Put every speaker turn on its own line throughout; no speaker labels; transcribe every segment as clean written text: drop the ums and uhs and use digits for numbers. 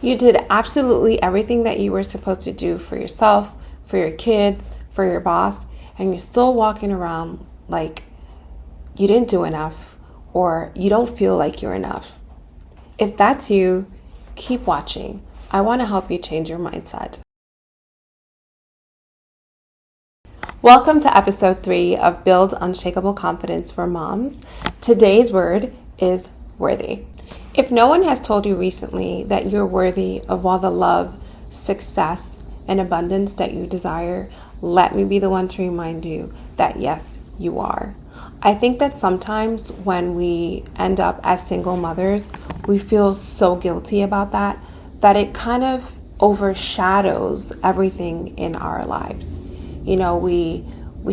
You did absolutely everything that you were supposed to do for yourself, for your kids, for your boss, and you're still walking around like you didn't do enough or you don't feel like you're enough. If that's you, keep watching. I want to help you change your mindset. Welcome to episode 3 of Build Unshakable Confidence for Moms. Today's word is worthy. If no one has told you recently that you're worthy of all the love, success, and abundance that you desire, let me be the one to remind you that yes, you are. I think that sometimes when we end up as single mothers, we feel so guilty about that it kind of overshadows everything in our lives. You know, we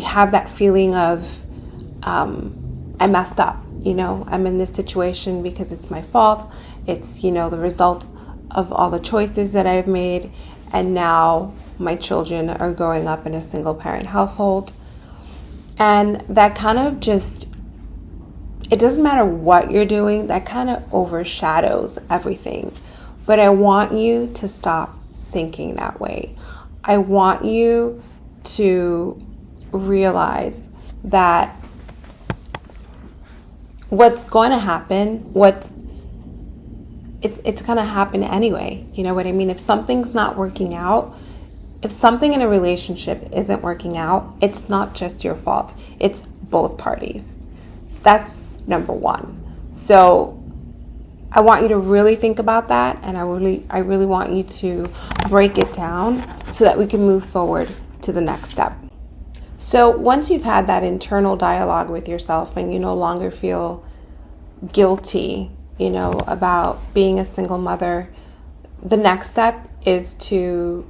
have that feeling of, I messed up. I'm in this situation because it's my fault. It's, the result of all the choices that I've made. And now my children are growing up in a single parent household. And that kind of it doesn't matter what you're doing, that kind of overshadows everything. But I want you to stop thinking that way. I want you to realize that what's going to happen, it's going to happen anyway. You know what I mean? If something's not working out, if something in a relationship isn't working out, it's not just your fault. It's both parties. That's number one. So I want you to really think about that, and I really want you to break it down so that we can move forward to the next step. So once you've had that internal dialogue with yourself and you no longer feel guilty, about being a single mother, the next step is to,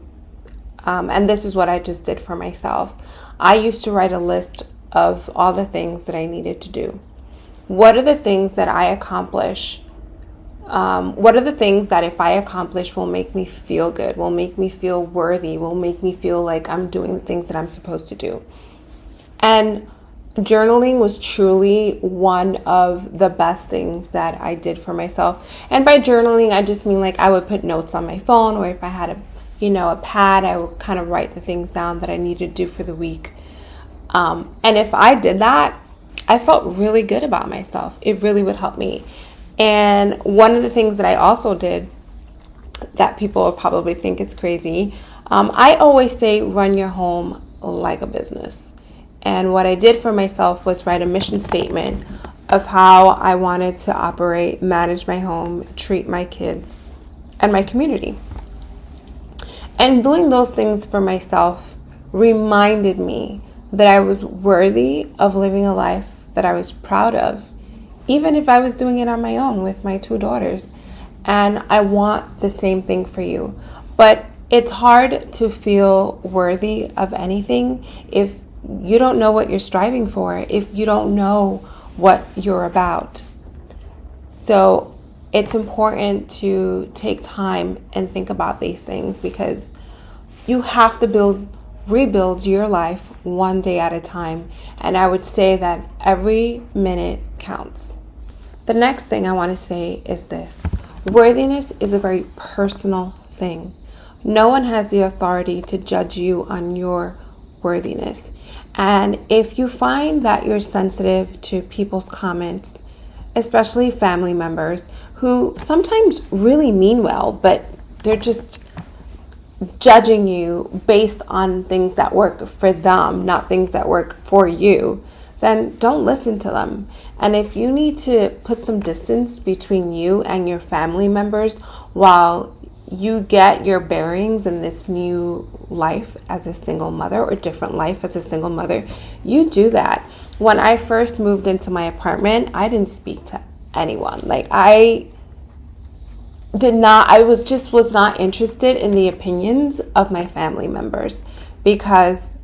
and this is what I just did for myself. I used to write a list of all the things that I needed to do. What are the things that I accomplish? What are the things that if I accomplish will make me feel good, will make me feel worthy, will make me feel like I'm doing the things that I'm supposed to do? And journaling was truly one of the best things that I did for myself. And by journaling, I just mean like I would put notes on my phone, or if I had a pad, I would kind of write the things down that I needed to do for the week. And if I did that, I felt really good about myself. It really would help me. And one of the things that I also did that people will probably think is crazy, I always say run your home like a business. And what I did for myself was write a mission statement of how I wanted to operate, manage my home, treat my kids, and my community. And doing those things for myself reminded me that I was worthy of living a life that I was proud of, even if I was doing it on my own with my 2 daughters. And I want the same thing for you. But it's hard to feel worthy of anything if you don't know what you're striving for, if you don't know what you're about. So it's important to take time and think about these things, because you have to rebuild your life one day at a time. And I would say that every minute counts. The next thing I want to say is this. Worthiness is a very personal thing. No one has the authority to judge you on your worthiness. And if you find that you're sensitive to people's comments, especially family members who sometimes really mean well, but they're just judging you based on things that work for them, not things that work for you, then don't listen to them. And if you need to put some distance between you and your family members while you get your bearings in this new life as a single mother, or different life as a single mother, you do that. When I first moved into my apartment, I didn't speak to anyone. I was not interested in the opinions of my family members, because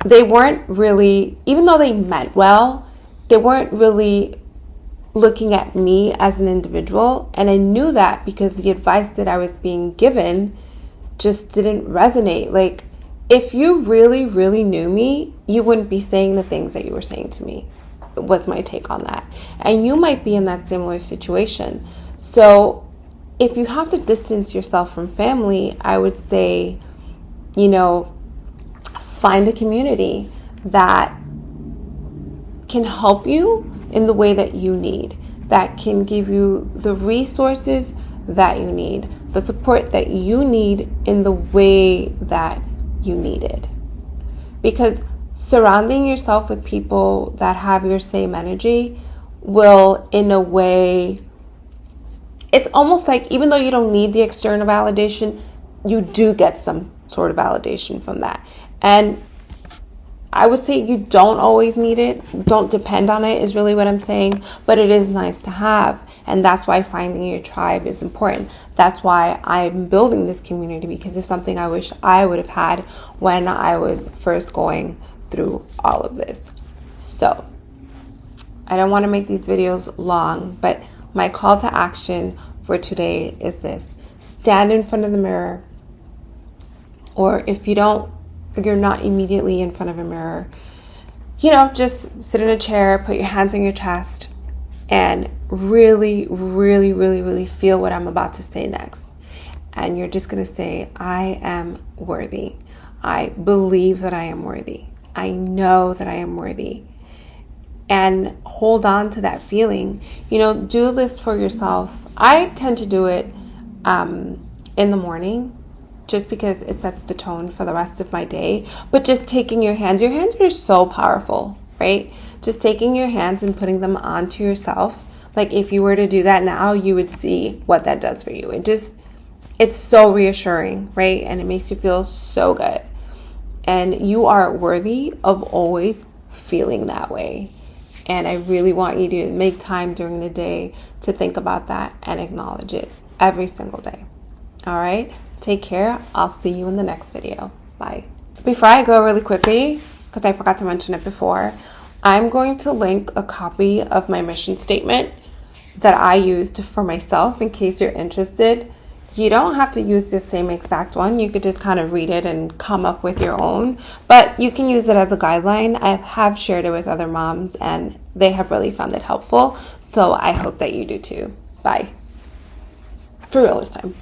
they weren't really, even though they meant well, they weren't really looking at me as an individual. And I knew that because the advice that I was being given just didn't resonate. If you really, really knew me, you wouldn't be saying the things that you were saying to me, was my take on that. And you might be in that similar situation. So if you have to distance yourself from family, I would say, find a community that can help you in the way that you need, that can give you the resources that you need, the support that you need in the way that you need it. Because surrounding yourself with people that have your same energy will, in a way, it's almost like, even though you don't need the external validation, you do get some sort of validation from that. And I would say you don't always need it. Don't depend on it is really what I'm saying. But it is nice to have. And that's why finding your tribe is important. That's why I'm building this community, because it's something I wish I would have had when I was first going through all of this. So I don't want to make these videos long, but my call to action for today is this. Stand in front of the mirror. Or if you're not immediately in front of a mirror, just sit in a chair, put your hands on your chest, and really, really, really, really feel what I'm about to say next. And you're just going to say, I am worthy. I believe that I am worthy. I know that I am worthy. And hold on to that feeling. Do this for yourself. I tend to do it in the morning, just because it sets the tone for the rest of my day. But just taking your hands are so powerful, right? Just taking your hands and putting them onto yourself. Like, if you were to do that now, you would see what that does for you. It's so reassuring, right? And it makes you feel so good. And you are worthy of always feeling that way. And I really want you to make time during the day to think about that and acknowledge it every single day. All right? Take care. I'll see you in the next video. Bye. Before I go, really quickly, because I forgot to mention it before, I'm going to link a copy of my mission statement that I used for myself in case you're interested. You don't have to use the same exact one. You could just kind of read it and come up with your own. But you can use it as a guideline. I have shared it with other moms, and they have really found it helpful. So I hope that you do too. Bye. For real this time.